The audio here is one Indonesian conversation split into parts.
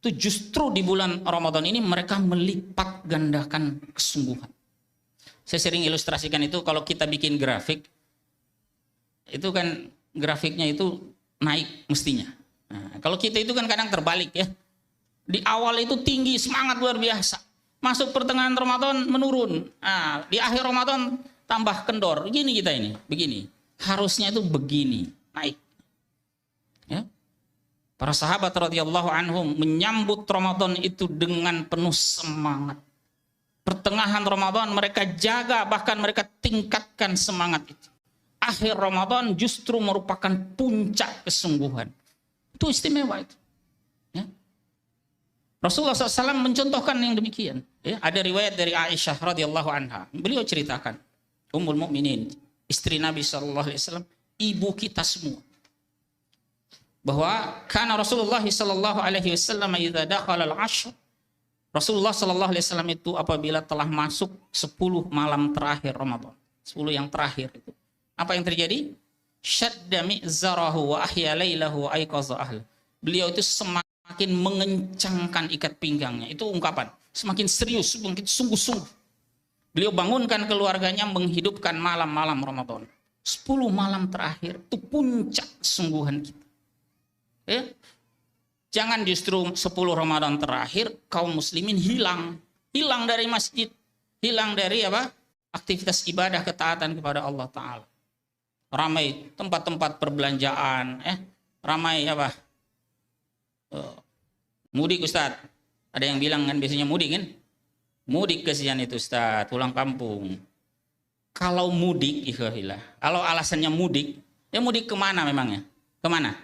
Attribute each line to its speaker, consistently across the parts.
Speaker 1: itu justru di bulan Ramadan ini mereka melipat gandakan kesungguhan. Saya sering ilustrasikan itu kalau kita bikin grafik, itu kan grafiknya itu naik mestinya. Nah, kalau kita itu kan kadang terbalik ya. Di awal itu tinggi, semangat luar biasa. Masuk pertengahan Ramadan menurun. Nah, di akhir Ramadan tambah kendor. Gini kita ini, begini. Harusnya itu begini, naik. Ya. Para sahabat radhiyallahu anhum menyambut Ramadan itu dengan penuh semangat. Pertengahan Ramadan mereka jaga, bahkan mereka tingkatkan semangat itu. Akhir Ramadan justru merupakan puncak kesungguhan. Itu istimewa itu. Ya. Rasulullah SAW mencontohkan yang demikian. Ya, ada riwayat dari Aisyah radhiyallahu anha. Beliau ceritakan, Ummul Mukminin, istri Nabi SAW, ibu kita semua. Bahwa karena Rasulullah SAW idza dakhala al-ashr, Rasulullah SAW itu apabila telah masuk 10 malam terakhir Ramadan, 10 yang terakhir itu, apa yang terjadi? Syadda mi'zarahu wa ahya lailahu aiqaza ahla. Beliau itu semakin mengencangkan ikat pinggangnya. Itu ungkapan. Semakin serius, semakin sungguh-sungguh. Beliau bangunkan keluarganya, menghidupkan malam-malam Ramadan. 10 malam terakhir itu puncak kesungguhan kita. Ya? Jangan justru 10 Ramadan terakhir kaum muslimin hilang dari masjid, hilang dari apa? Aktivitas ibadah ketaatan kepada Allah Ta'ala. Ramai tempat-tempat perbelanjaan, ramai apa? Mudik Ustaz. Ada yang bilang kan biasanya mudik kan? Mudik kesian itu Ustaz, pulang kampung. Kalau mudik, ikhwahillah, kalau alasannya mudik, ya mudik kemana memangnya? Kemana?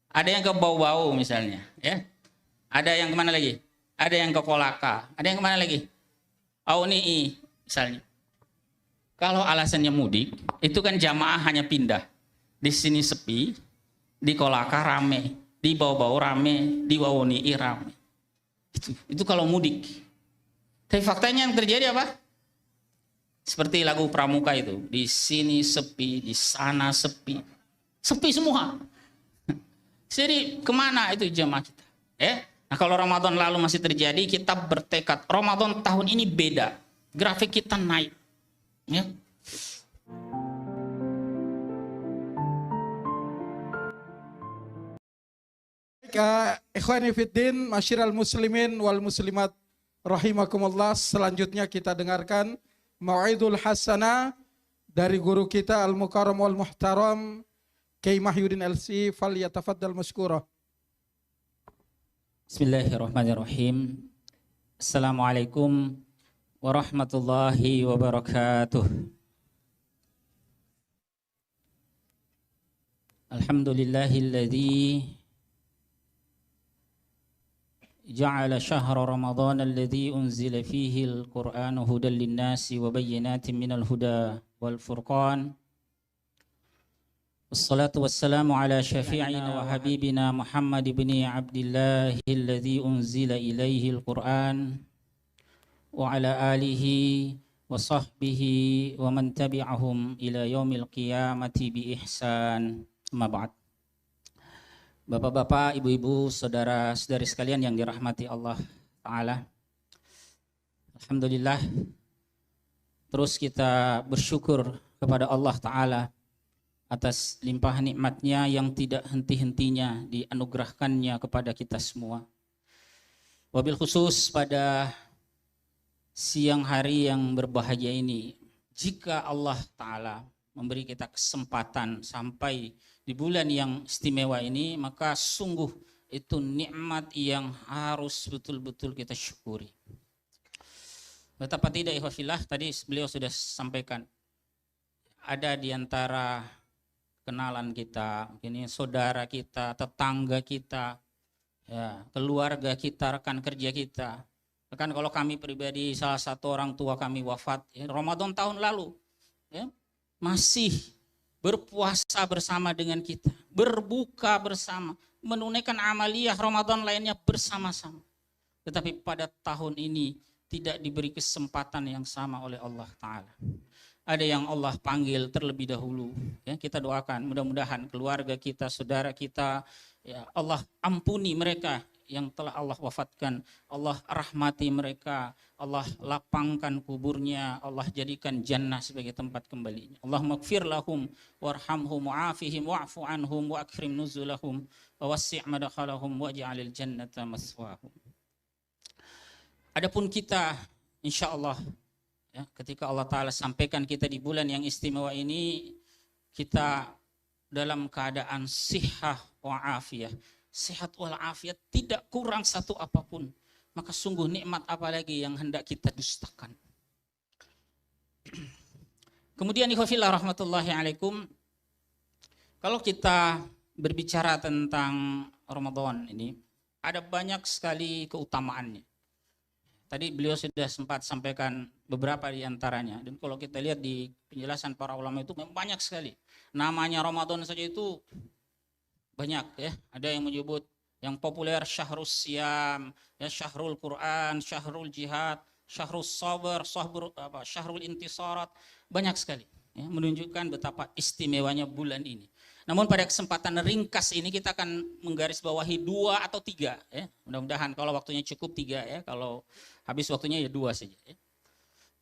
Speaker 1: Ada yang ke Bau-Bau misalnya, ya. Ada yang kemana lagi? Ada yang ke Kolaka. Ada yang kemana lagi? Aunii misalnya. Kalau alasannya mudik, itu kan jamaah hanya pindah. Di sini sepi, di Kolaka rame, di Bau-Bau rame, di Aunii rame. Itu kalau mudik. Tapi faktanya yang terjadi apa? Seperti lagu Pramuka itu, di sini sepi, di sana sepi. Sepi semua. Jadi kemana itu jamaah kita? Nah kalau Ramadan lalu masih terjadi, kita bertekad Ramadan tahun ini beda. Grafik kita naik. Ya.
Speaker 2: Ikhwani fiddin, masyiral muslimin wal muslimat rahimakumullah. Selanjutnya kita dengarkan Mau'idul Hasanah dari guru kita Al-Mukarram wal Muhtaram Kiai Mahyudin LC, falyatafaddal masykurah.
Speaker 1: Bismillahirrahmanirrahim. Assalamualaikum warahmatullahi wabarakatuh. Alhamdulillahilladzi ja'ala syahra ramadhan alladzi unzila fihi al-Qur'anu hudan lin-nasi wa bayyinatin minal huda wal furqan. Wassalatu wassalamu ala syafi'ina wa habibina Muhammad ibn Abdillah alladzi unzila ilaihi al-Qur'an wa ala alihi wa sahbihi wa man tabi'ahum ila yaumil qiyamati bi ihsan. Amma ba'd. Bapak-bapak, ibu-ibu, saudara-saudari sekalian yang dirahmati Allah Ta'ala. Alhamdulillah, terus kita bersyukur kepada Allah Ta'ala atas limpah nikmatnya yang tidak henti-hentinya dianugerahkannya kepada kita semua. Wabil khusus pada siang hari yang berbahagia ini, jika Allah Ta'ala memberi kita kesempatan sampai di bulan yang istimewa ini, maka sungguh itu nikmat yang harus betul-betul kita syukuri. Betapa tidak ikhwafillah, tadi beliau sudah sampaikan, ada di antara kenalan kita, ini saudara kita, tetangga kita, ya, keluarga kita, rekan kerja kita. Bahkan kalau kami pribadi, salah satu orang tua kami wafat, ya, Ramadan tahun lalu, ya, masih berpuasa bersama dengan kita, berbuka bersama, menunaikan amaliyah Ramadan lainnya bersama-sama. Tetapi pada tahun ini tidak diberi kesempatan yang sama oleh Allah Ta'ala. Ada yang Allah panggil terlebih dahulu, ya, kita doakan mudah-mudahan keluarga kita, saudara kita Ya, Allah ampuni mereka yang telah Allah wafatkan, Allah rahmati mereka, Allah lapangkan kuburnya, Allah jadikan jannah sebagai tempat kembalinya. Allahumma ighfir lahum warhamhum wa'afihim wa'fu anhum wa akrim nuzulahum wa wassi' madkhalahum waj'alil jannata maswahum. Adapun kita insyaallah ya, ketika Allah Ta'ala sampaikan kita di bulan yang istimewa ini, kita dalam keadaan sihah wa afiyah, sehat wal afiat, tidak kurang satu apapun, maka sungguh nikmat apalagi yang hendak kita dustakan. Kemudian ikhwafillah rahmatullahi alaikum, kalau kita berbicara tentang Ramadan ini, ada banyak sekali keutamaannya. Tadi beliau sudah sempat sampaikan beberapa di antaranya. Dan kalau kita lihat di penjelasan para ulama itu memang banyak sekali. Namanya Ramadan saja itu banyak ya. Ada yang menyebut yang populer Syahrul Siyam, ya Syahrul Quran, Syahrul Jihad, Syahrul Sabar, Syahrul Intisarat. Banyak sekali ya, menunjukkan betapa istimewanya bulan ini. Namun pada kesempatan ringkas ini kita akan menggarisbawahi 2 atau 3 ya. Mudah-mudahan kalau waktunya cukup 3 ya, kalau habis waktunya ya 2 saja ya.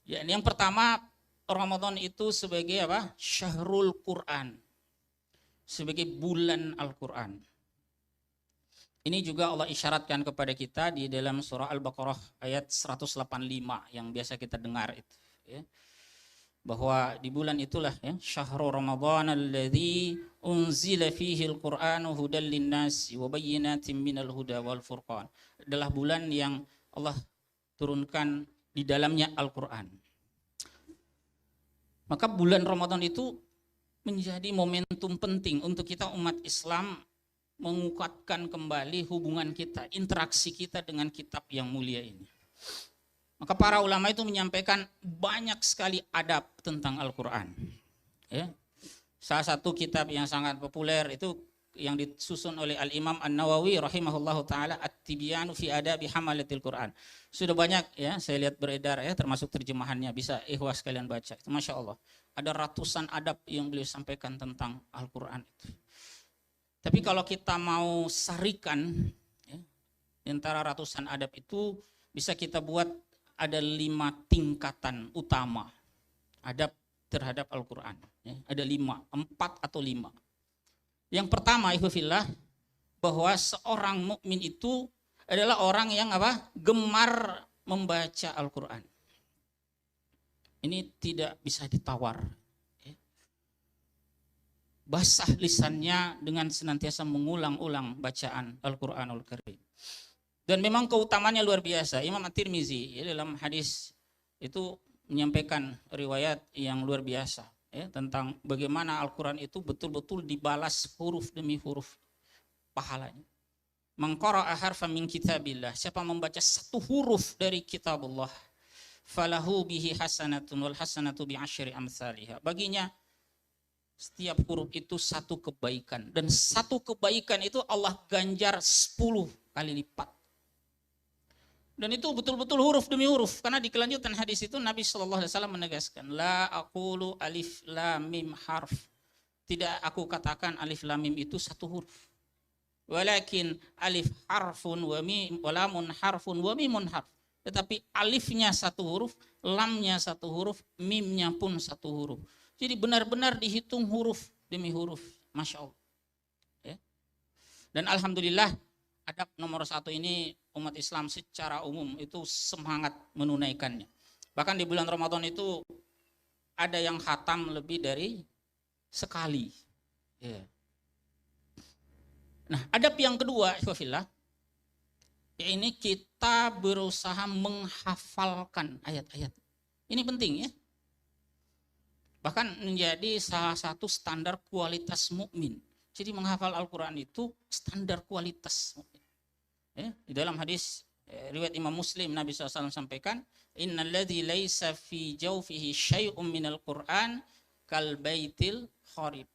Speaker 1: Ya, yang pertama, Ramadan itu sebagai apa? Syahrul Quran. Sebagai bulan Al-Quran. Ini juga Allah isyaratkan kepada kita di dalam surah Al-Baqarah ayat 185 yang biasa kita dengar itu ya. Bahwa di bulan itulah ya, syahrul Ramadan alladzi unzila fihi al-Qur'anu hudal linnasi wa bayyinatin minal huda wal furqan. Adalah bulan yang Allah turunkan di dalamnya Al-Qur'an. Maka bulan Ramadan itu menjadi momentum penting untuk kita umat Islam menguatkan kembali hubungan kita, interaksi kita dengan kitab yang mulia ini. Maka para ulama itu menyampaikan banyak sekali adab tentang Al-Quran. Ya. Salah satu kitab yang sangat populer itu yang disusun oleh Al-Imam An-Nawawi rahimahullahu ta'ala, At-Tibyanu fi Adabi Hamalatil Quran. Sudah banyak ya, saya lihat beredar ya, termasuk terjemahannya, bisa ikhwah sekalian baca. Itu Masya Allah. Ada ratusan adab yang beliau sampaikan tentang Al-Quran itu. Tapi kalau kita mau sarikan ya, antara ratusan adab itu bisa kita buat ada 5 tingkatan utama adab terhadap Al-Quran. Ya, ada 5, 4 atau 5. Yang pertama, ikhwafillah, bahwa seorang mukmin itu adalah orang yang apa? Gemar membaca Al-Quran. Ini tidak bisa ditawar. Ya. Basah lisannya dengan senantiasa mengulang-ulang bacaan Al-Quranul Karim. Dan memang keutamaannya luar biasa. Imam At-Tirmizi ya, dalam hadis itu menyampaikan riwayat yang luar biasa ya, tentang bagaimana Al-Quran itu betul-betul dibalas huruf demi huruf pahalanya. Man qara'a harfan min kitabillah, siapa membaca satu huruf dari kitabullah, falahu bihi hasanatun wal hasanatu bi asyri amsalihha. Baginya setiap huruf itu satu kebaikan, dan satu kebaikan itu Allah ganjar 10 kali lipat. Dan itu betul-betul huruf demi huruf. Karena di kelanjutan hadis itu Nabi SAW menegaskan, la aqulu alif lam mim harf. Tidak aku katakan alif lam mim itu satu huruf. Walakin alif harfun wa mim wa lamun harfun wa mimun harf. Tetapi alifnya satu huruf, lamnya satu huruf, mimnya pun satu huruf. Jadi benar-benar dihitung huruf demi huruf. Masya Allah. Ya. Dan alhamdulillah adab nomor 1 ini umat Islam secara umum itu semangat menunaikannya. Bahkan di bulan Ramadan itu ada yang khatam lebih dari sekali. Ya. Nah, adab yang kedua, ikhwafillah, ya ini kita berusaha menghafalkan ayat-ayat. Ini penting ya. Bahkan menjadi salah satu standar kualitas mukmin. Jadi menghafal Al-Quran itu standar kualitas mukmin. Ya, di dalam hadis riwayat Imam Muslim Nabi SAW sampaikan, innalladzi laisa fi jawfihi syai'un minal Qur'an kal baitil kharib.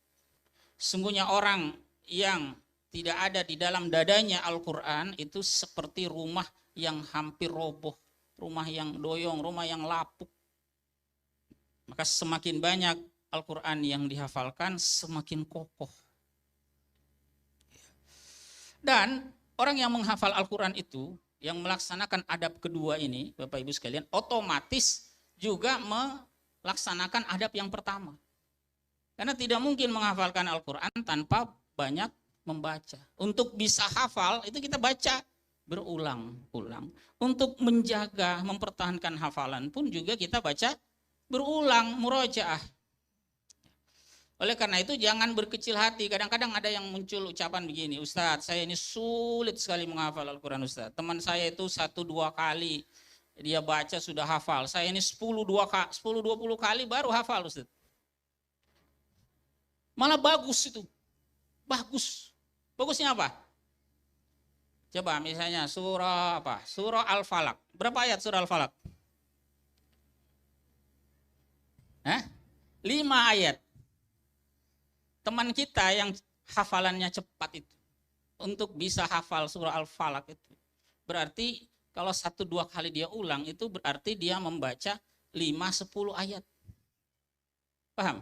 Speaker 1: Sungguhnya orang yang tidak ada di dalam dadanya Al-Quran itu seperti rumah yang hampir roboh, rumah yang doyong, rumah yang lapuk. Maka semakin banyak Al-Quran yang dihafalkan, semakin kokoh. Dan orang yang menghafal Al-Quran itu, yang melaksanakan adab kedua ini, Bapak Ibu sekalian, otomatis juga melaksanakan adab yang pertama. Karena tidak mungkin menghafalkan Al-Quran tanpa banyak membaca. Untuk bisa hafal, itu kita baca berulang-ulang. Untuk menjaga, mempertahankan hafalan pun juga kita baca berulang, murojaah. Oleh karena itu jangan berkecil hati. Kadang-kadang ada yang muncul ucapan begini, Ustadz saya ini sulit sekali menghafal Al-Quran Ustadz. Teman saya itu 1-2 kali dia baca sudah hafal. Saya ini 10-20 kali baru hafal Ustadz. Malah bagus itu. Bagus. Bagusnya apa? Coba misalnya surah apa? Surah Al-Falaq. Berapa ayat surah Al-Falaq? 5 ayat. Teman kita yang hafalannya cepat itu, untuk bisa hafal surah Al-Falaq itu, berarti kalau 1-2 kali dia ulang, itu berarti dia membaca 5-10 ayat. Paham?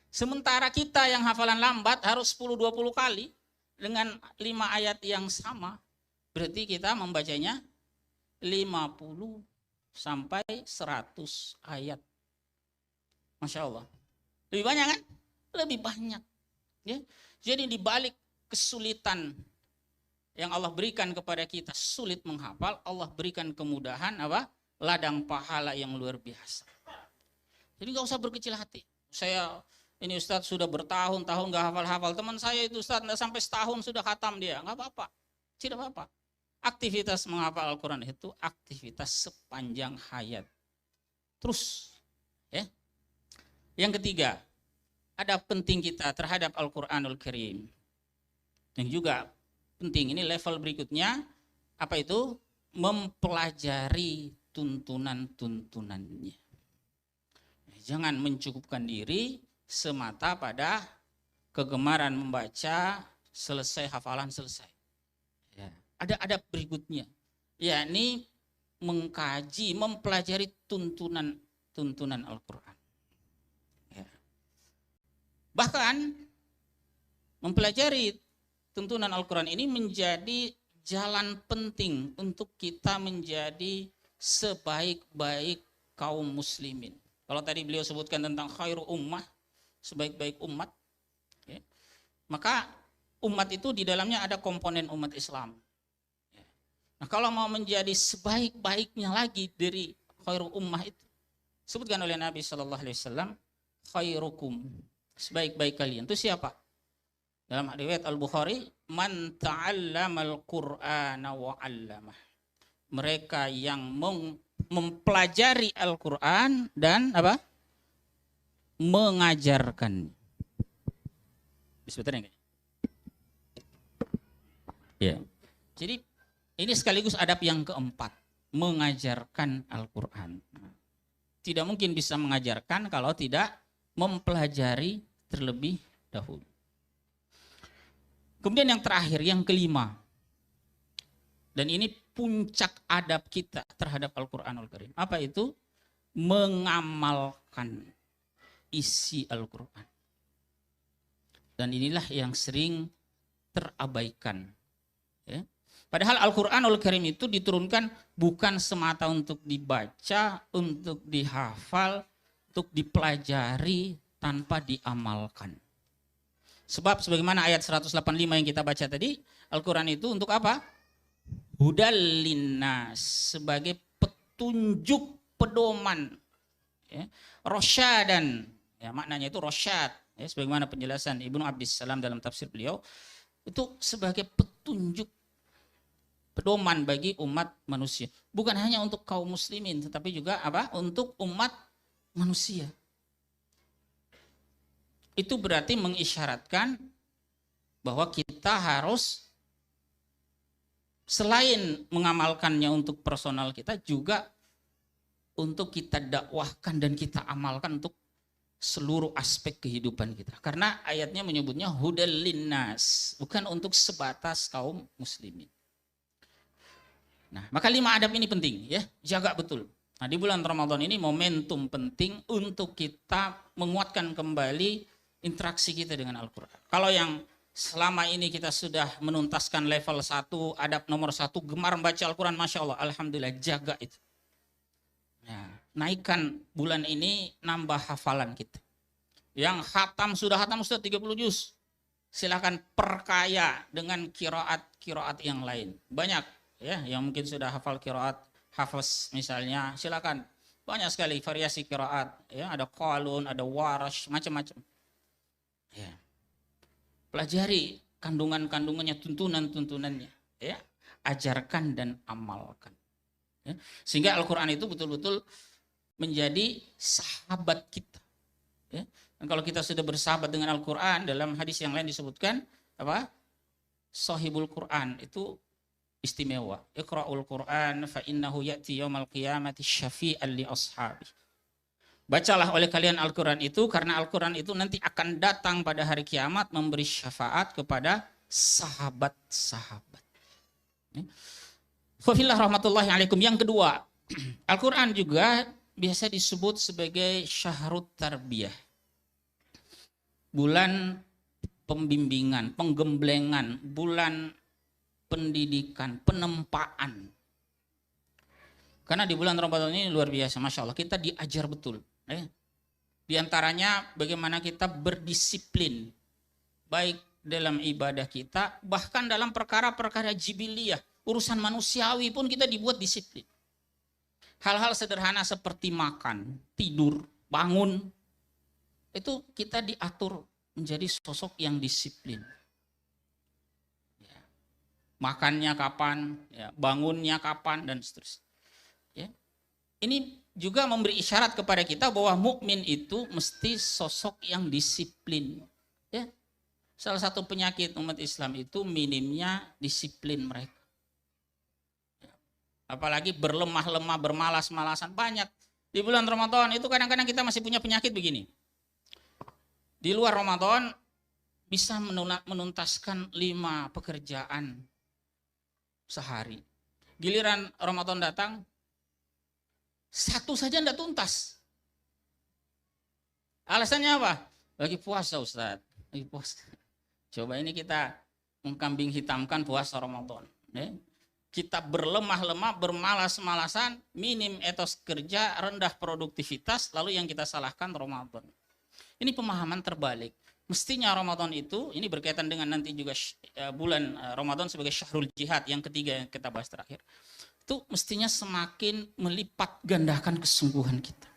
Speaker 1: Sementara kita yang hafalan lambat harus 10-20 kali dengan 5 ayat yang sama, berarti kita membacanya 50 sampai 100 ayat. Masya Allah. Lebih banyak kan? Lebih banyak. Ya. Jadi di balik kesulitan yang Allah berikan kepada kita, sulit menghafal, Allah berikan kemudahan apa? Ladang pahala yang luar biasa. Jadi nggak usah berkecil hati. Saya ini Ustadz sudah bertahun-tahun nggak hafal-hafal. Teman saya itu Ustadz nggak sampai setahun sudah khatam dia. Nggak apa-apa. Tidak apa-apa. Aktivitas menghafal Al-Quran itu aktivitas sepanjang hayat. Terus. Ya. Yang ketiga, ada penting kita terhadap Al-Quranul Karim. Dan juga penting, ini level berikutnya, apa itu? Mempelajari tuntunan-tuntunannya. Jangan mencukupkan diri semata pada kegemaran membaca, selesai hafalan selesai. Ya. Ada adab berikutnya, yakni mengkaji, mempelajari tuntunan Al-Quran. Bahkan mempelajari tuntunan Al-Quran ini menjadi jalan penting untuk kita menjadi sebaik-baik kaum muslimin. Kalau tadi beliau sebutkan tentang khairu ummah, sebaik-baik umat, ya, maka umat itu di dalamnya ada komponen umat Islam. Nah kalau mau menjadi sebaik-baiknya lagi dari khairu ummah itu, sebutkan oleh Nabi SAW, khairukum, sebaik-baik kalian itu siapa? Dalam riwayat Al-Bukhari, man ta'allamal Qur'ana wa 'allamah. Mereka yang mempelajari Al-Qur'an dan apa? Mengajarkan. Sebentar ya. Ya. Jadi ini sekaligus adab yang keempat, mengajarkan Al-Qur'an. Tidak mungkin bisa mengajarkan kalau tidak mempelajari terlebih dahulu. Kemudian yang terakhir, yang kelima. Dan ini puncak adab kita terhadap Al-Quranul Karim. Apa itu? Mengamalkan isi Al-Quran. Dan inilah yang sering terabaikan. Ya. Padahal Al-Quranul Karim itu diturunkan bukan semata untuk dibaca, untuk dihafal, untuk dipelajari tanpa diamalkan. Sebab sebagaimana ayat 185 yang kita baca tadi, Al-Quran itu untuk apa? Hudal linnas, sebagai petunjuk, pedoman, ya. Rosyadan, ya, maknanya itu rosyad, ya, sebagaimana penjelasan Ibnu Abdissalam dalam tafsir beliau, itu sebagai petunjuk, pedoman bagi umat manusia. Bukan hanya untuk kaum muslimin, tetapi juga apa? Untuk umat manusia. Itu berarti mengisyaratkan bahwa kita harus selain mengamalkannya untuk personal kita, juga untuk kita dakwahkan dan kita amalkan untuk seluruh aspek kehidupan kita. Karena ayatnya menyebutnya hudal linnas, bukan untuk sebatas kaum muslimin. Nah, maka 5 adab ini penting, ya, jaga betul. Nah, di bulan Ramadan ini momentum penting untuk kita menguatkan kembali interaksi kita dengan Al-Quran. Kalau yang selama ini kita sudah menuntaskan level 1, adab nomor 1, gemar membaca Al-Quran, Masya Allah, Alhamdulillah, jaga itu. Ya, naikkan bulan ini, nambah hafalan kita. Yang sudah 30 juz. Silakan perkaya dengan kiroat yang lain. Banyak ya yang mungkin sudah hafal kiroat, hafaz misalnya, silakan. Banyak sekali variasi kiroat. Ya, ada qalun, ada warash, macam-macam. Ya. Pelajari kandungannya, tuntunannya, ya, ajarkan dan amalkan. Ya. Sehingga Al-Quran itu betul-betul menjadi sahabat kita. Ya. Dan kalau kita sudah bersahabat dengan Al-Quran, dalam hadis yang lain disebutkan apa? Sahibul Quran itu istimewa. Iqra'ul Quran fa innahu ya'ti yaumal qiyamati syafi'an li ashabi. Bacalah oleh kalian Al-Quran itu, karena Al-Quran itu nanti akan datang pada hari kiamat memberi syafaat kepada sahabat-sahabat. Wafillah rahmatullahi alaikum. Yang kedua, Al-Quran juga biasa disebut sebagai syahrut tarbiyah. Bulan pembimbingan, penggemblengan, bulan pendidikan, penempaan. Karena di bulan Ramadan ini luar biasa, Masya Allah, kita diajar betul. Di antaranya bagaimana kita berdisiplin, baik dalam ibadah kita, bahkan dalam perkara-perkara jibiliyah, urusan manusiawi pun kita dibuat disiplin. Hal-hal sederhana seperti makan, tidur, bangun, itu kita diatur menjadi sosok yang disiplin. Ya. Makannya kapan, ya, bangunnya kapan, dan seterusnya. Ya. Ini juga memberi isyarat kepada kita bahwa mukmin itu mesti sosok yang disiplin. Ya. Salah satu penyakit umat Islam itu minimnya disiplin mereka. Ya. Apalagi berlemah-lemah, bermalas-malasan, banyak. Di bulan Ramadan itu kadang-kadang kita masih punya penyakit begini. Di luar Ramadan bisa menuntaskan 5 pekerjaan sehari. Giliran Ramadan datang, 1 saja tidak tuntas. Alasannya apa? Lagi puasa, Ustaz. Lagi puasa. Coba ini kita mengkambing hitamkan puasa Ramadan. Kita berlemah-lemah, bermalas-malasan, minim etos kerja, rendah produktivitas, lalu yang kita salahkan Ramadan. Ini pemahaman terbalik. Mestinya Ramadan itu, ini berkaitan dengan nanti juga bulan Ramadan sebagai syahrul jihad, yang ketiga yang kita bahas terakhir. Itu mestinya semakin melipat gandakan kesungguhan kita.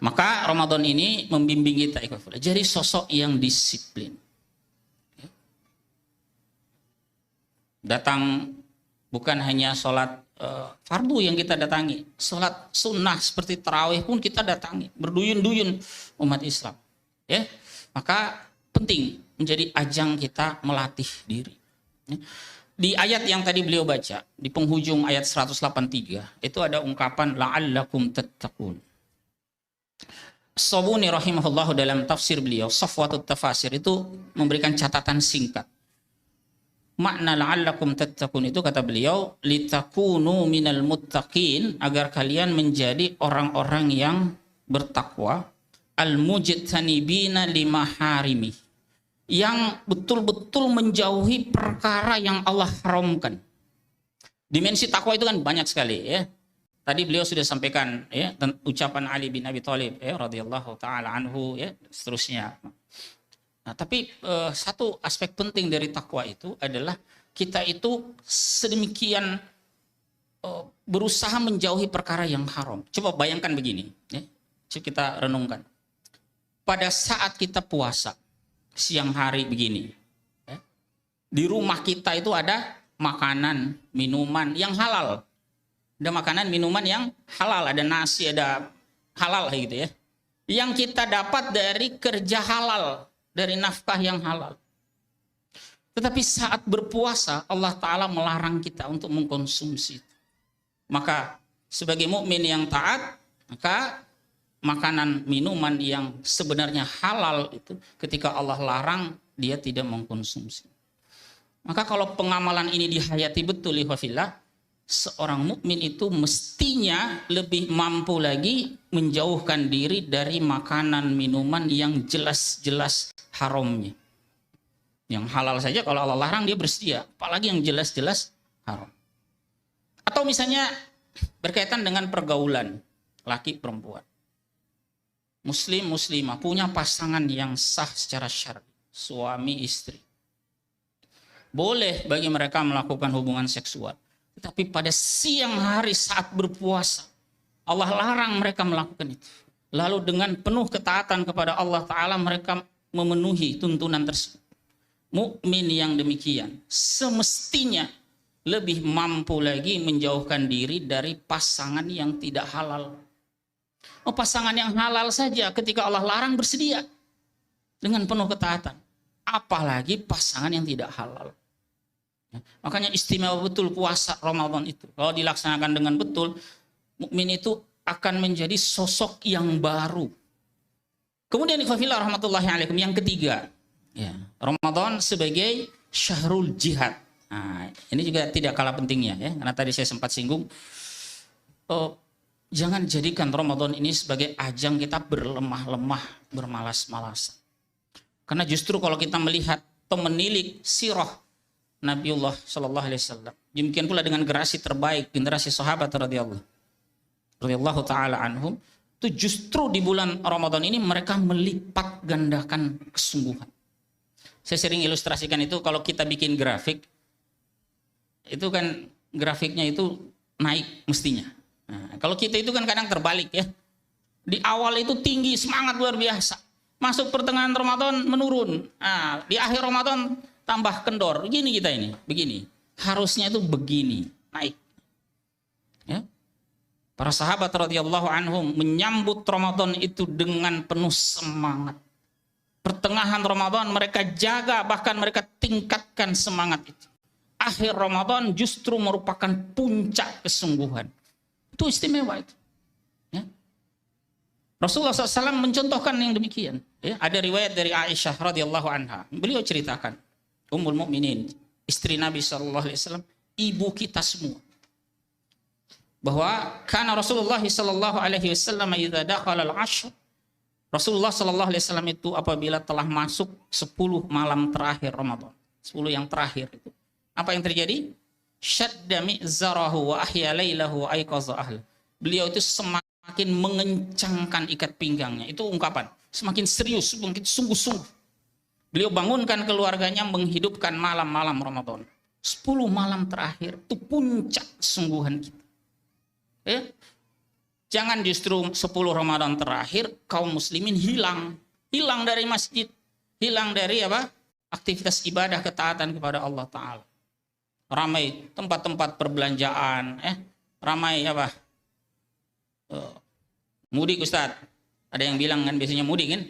Speaker 1: Maka Ramadan ini membimbing kita jadi sosok yang disiplin. Datang bukan hanya sholat fardu yang kita datangi, sholat sunnah seperti tarawih pun kita datangi, berduyun-duyun umat Islam. Ya, maka penting menjadi ajang kita melatih diri. Di ayat yang tadi beliau baca, di penghujung ayat 183, itu ada ungkapan la'allakum tattaqun. As-Sabuni rahimahullah dalam tafsir beliau, Safwatut Tafasir, itu memberikan catatan singkat. Makna la'allakum tattaqun itu kata beliau, litakunu minal muttaqin, agar kalian menjadi orang-orang yang bertakwa, al-mujtanibina limaharimi, yang betul-betul menjauhi perkara yang Allah haramkan. Dimensi takwa itu kan banyak sekali ya. Tadi beliau sudah sampaikan ya ucapan Ali bin Abi Thalib ya radhiyallahu taala anhu ya seterusnya. Nah, tapi satu aspek penting dari takwa itu adalah kita itu sedemikian berusaha menjauhi perkara yang haram. Coba bayangkan begini ya. Coba kita renungkan. Pada saat kita puasa siang hari begini, ya, di rumah kita itu ada makanan, minuman yang halal. Ada makanan, minuman yang halal, ada nasi, ada halal gitu ya. Yang kita dapat dari kerja halal, dari nafkah yang halal. Tetapi saat berpuasa, Allah Ta'ala melarang kita untuk mengkonsumsi. Maka sebagai mukmin yang taat, maka makanan, minuman yang sebenarnya halal itu ketika Allah larang, dia tidak mengkonsumsi. Maka kalau pengamalan ini dihayati betul, ikhwafillah, seorang mukmin itu mestinya lebih mampu lagi menjauhkan diri dari makanan minuman yang jelas-jelas haramnya. Yang halal saja kalau Allah larang dia bersedia, apalagi yang jelas-jelas haram. Atau misalnya berkaitan dengan pergaulan laki perempuan. Muslim muslimah punya pasangan yang sah secara syar'i, suami istri. Boleh bagi mereka melakukan hubungan seksual. Tetapi pada siang hari saat berpuasa, Allah larang mereka melakukan itu. Lalu dengan penuh ketaatan kepada Allah Ta'ala mereka memenuhi tuntunan tersebut. Mukmin yang demikian semestinya lebih mampu lagi menjauhkan diri dari pasangan yang tidak halal. Oh, pasangan yang halal saja ketika Allah larang bersedia dengan penuh ketaatan. Apalagi pasangan yang tidak halal. Makanya istimewa betul puasa Ramadan itu. Kalau dilaksanakan dengan betul, mukmin itu akan menjadi sosok yang baru. Kemudian ikhwafillah rahmatullahi alaikum, yang ketiga, ya, Ramadan sebagai syahrul jihad. Nah, ini juga tidak kalah pentingnya ya, karena tadi saya sempat singgung. Jangan jadikan Ramadan ini sebagai ajang kita berlemah-lemah, bermalas-malasan. Karena justru kalau kita melihat atau menilik sirah Nabiullah Shallallahu Alaihi Wasallam, demikian pula dengan generasi terbaik, generasi sahabat radhiyallahu taala anhum, itu justru di bulan Ramadan ini mereka melipat gandakan kesungguhan. Saya sering ilustrasikan itu kalau kita bikin grafik, itu kan grafiknya itu naik mestinya. Nah, kalau kita itu kan kadang terbalik ya. Di awal itu tinggi, semangat luar biasa. Masuk pertengahan Ramadan menurun. Nah, di akhir Ramadan tambah kendor. Begini kita ini, begini. Harusnya itu begini, naik. Ya. Para sahabat radhiyallahu anhum menyambut Ramadan itu dengan penuh semangat. Pertengahan Ramadan mereka jaga, bahkan mereka tingkatkan semangat itu. Akhir Ramadan justru merupakan puncak kesungguhan. Itu istimewa itu. Ya. Rasulullah SAW mencontohkan yang demikian. Ya. Ada riwayat dari Aisyah radhiyallahu anha. Beliau ceritakan, Ummul Mukminin, istri Nabi SAW, ibu kita semua, bahwa karena Rasulullah SAW idza dakhala al-ashr, Rasulullah SAW itu apabila telah masuk 10 malam terakhir Ramadan, 10 yang terakhir itu, apa yang terjadi? Syadda mi'zarahu wa ahya lailahu wa aiqaza ahla. Beliau itu semakin mengencangkan ikat pinggangnya. Itu ungkapan, semakin serius, semakin sungguh-sungguh. Beliau bangunkan keluarganya, menghidupkan malam-malam Ramadan. 10 malam terakhir itu puncak kesungguhan kita. Ya? Jangan justru 10 Ramadan terakhir kaum muslimin hilang dari masjid, hilang dari apa? Aktivitas ibadah ketaatan kepada Allah Ta'ala. Ramai tempat-tempat perbelanjaan, ramai apa? Mudik Ustaz. Ada yang bilang kan biasanya mudik kan?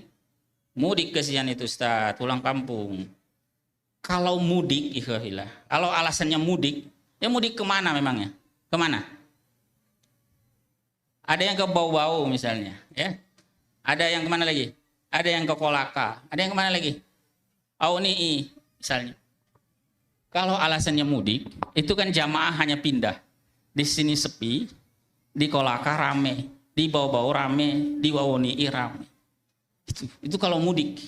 Speaker 1: Mudik kesian itu Ustaz, pulang kampung. Kalau mudik, ikhwahillah, kalau alasannya mudik, ya mudik kemana memangnya? Kemana? Ada yang ke Bau-Bau misalnya, ya. Ada yang kemana lagi? Ada yang ke Kolaka. Ada yang kemana lagi? Aunii misalnya. Kalau alasannya mudik, itu kan jamaah hanya pindah. Di sini sepi, di Kolaka rame, di Bau-Bau rame, di Aunii rame. Itu kalau mudik.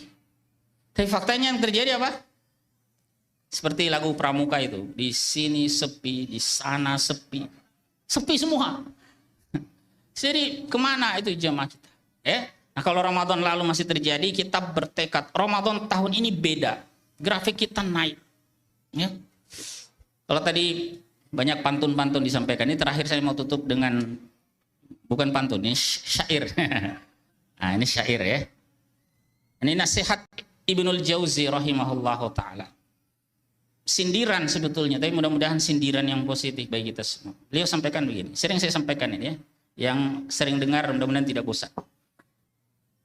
Speaker 1: Tapi faktanya yang terjadi apa? Seperti lagu Pramuka itu, di sini sepi, di sana sepi, sepi semua. Jadi kemana itu jamaah kita? Nah kalau Ramadan lalu masih terjadi, kita bertekad Ramadan tahun ini beda, grafik kita naik. Ya. Kalau tadi banyak pantun-pantun disampaikan, ini terakhir saya mau tutup dengan bukan pantun, ini syair. Nah ini syair ya. Ini nasihat Ibnul Jauzi rahimahullahu ta'ala. Sindiran sebetulnya, tapi mudah-mudahan sindiran yang positif bagi kita semua. Beliau sampaikan begini, sering saya sampaikan ini ya. Yang sering dengar mudah-mudahan tidak bosan.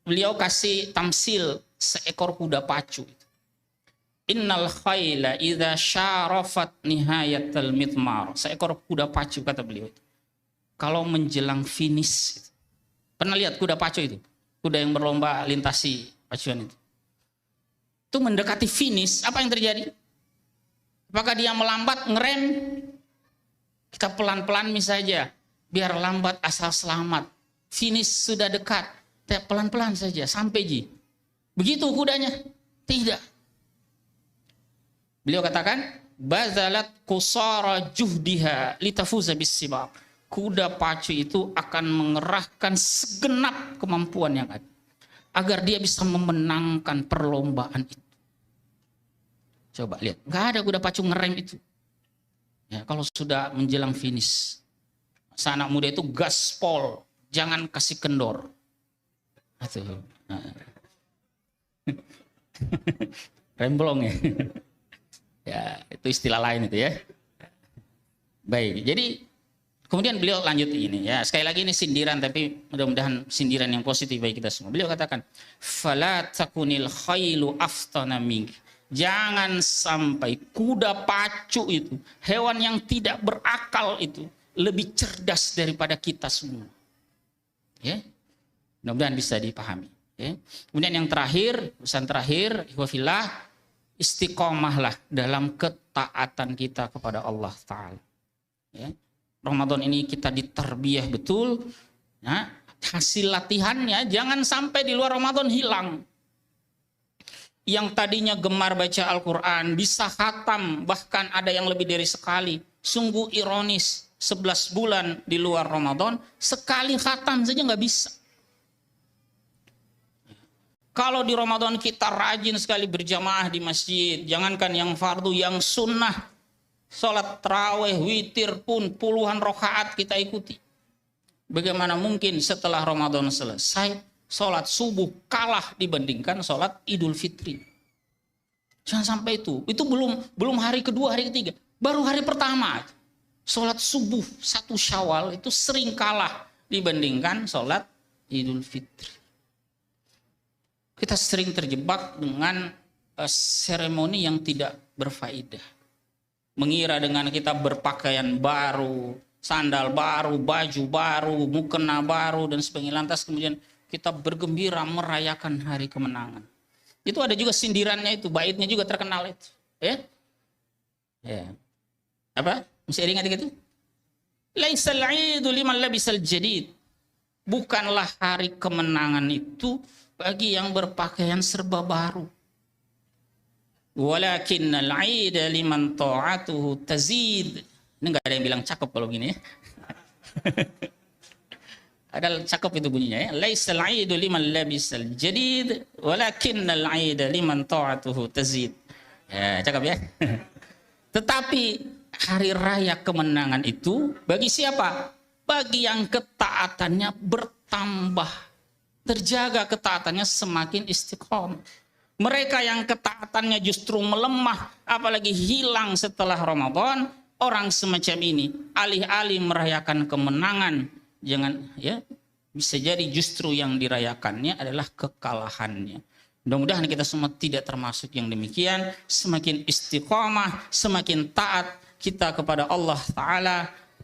Speaker 1: Beliau kasih tamsil seekor kuda pacu. Innal khayla idza syarafat nihayatal mitmar. Seekor kuda pacu kata beliau itu. Kalau menjelang finish. Pernah lihat kuda pacu itu? Kuda yang berlomba lintasi pacuan itu. Itu mendekati finish, apa yang terjadi? Apakah dia melambat, ngerem? Kita pelan-pelan saja, biar lambat asal selamat. Finish sudah dekat, pelan-pelan saja sampai ji. Begitu kudanya? Tidak. Beliau katakan, bazalat qusara juhdiha litafuza bis-sibaq. Kuda pacu itu akan mengerahkan segenap kemampuan yang ada agar dia bisa memenangkan perlombaan itu. Coba lihat, nggak ada kuda pacu ngerem itu. Ya, kalau sudah menjelang finish, anak muda itu gaspol, jangan kasih kendor. Nah. Remblong ya. Ya, itu istilah lain itu ya. Baik, jadi kemudian beliau lanjut ini ya. Sekali lagi ini sindiran, tapi mudah-mudahan sindiran yang positif bagi kita semua. Beliau katakan, "Fala takunil khailu aftana mink." Jangan sampai kuda pacu itu, hewan yang tidak berakal itu, lebih cerdas daripada kita semua. Ya, mudah-mudahan bisa dipahami. Ya. Kemudian yang terakhir, pesan terakhir, ikhwafillah, istiqomahlah dalam ketaatan kita kepada Allah Ta'ala. Ya. Ramadan ini kita ditarbiyah betul. Ya. Hasil latihannya jangan sampai di luar Ramadan hilang. Yang tadinya gemar baca Al-Quran, bisa khatam, bahkan ada yang lebih dari sekali. Sungguh ironis, 11 bulan di luar Ramadan, sekali khatam saja nggak bisa. Kalau di Ramadan kita rajin sekali berjamaah di masjid, jangankan yang fardu, yang sunnah, sholat tarawih, witir pun puluhan rakaat kita ikuti. Bagaimana mungkin setelah Ramadan selesai, sholat subuh kalah dibandingkan sholat Idul Fitri. Jangan sampai itu belum hari kedua, hari ketiga, baru hari pertama. Sholat subuh 1 Syawal itu sering kalah dibandingkan sholat Idul Fitri. Kita sering terjebak dengan seremoni yang tidak berfaedah. Mengira dengan kita berpakaian baru, sandal baru, baju baru, mukena baru, dan sebagainya. Lantas kemudian kita bergembira merayakan hari kemenangan. Itu ada juga sindirannya itu, baitnya juga terkenal itu. Ya? Ya. Apa? Masih ingat gitu? Laisal 'idu liman labisal jadid. Bukanlah hari kemenangan itu bagi yang berpakaian serba baru. Walakinnal 'ida liman ta'atuhu tazid. Ini enggak ada yang bilang cakep kalau gini ya. Ada cakep itu bunyinya ya. Laisal 'idu liman labisal jadid, walakinnal 'ida liman ta'atuhu tazid. Ya, cakep ya. Tetapi hari raya kemenangan itu bagi siapa? Bagi yang ketaatannya bertambah. Terjaga ketaatannya semakin istiqomah. Mereka yang ketaatannya justru melemah, apalagi hilang setelah Ramadan, orang semacam ini alih-alih merayakan kemenangan, jangan ya, bisa jadi justru yang dirayakannya adalah kekalahannya. Mudah-mudahan kita semua tidak termasuk yang demikian. Semakin istiqomah, semakin taat kita kepada Allah Ta'ala,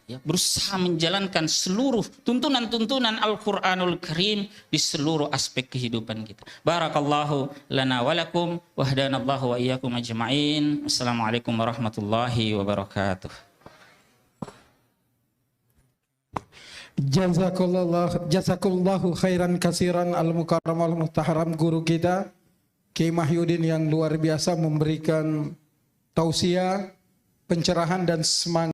Speaker 1: ya, berusaha menjalankan seluruh tuntunan-tuntunan Al-Quranul Karim di seluruh aspek kehidupan kita. Barakallahu lana walakum wahdanallahu wa iyyakum ajma'in. Assalamualaikum warahmatullahi wabarakatuh.
Speaker 2: Jazakallahu khairan kasiran al-mukarram al-muhtaram, guru kita Kiai Mahyudin yang luar biasa memberikan tausiah, pencerahan dan semangat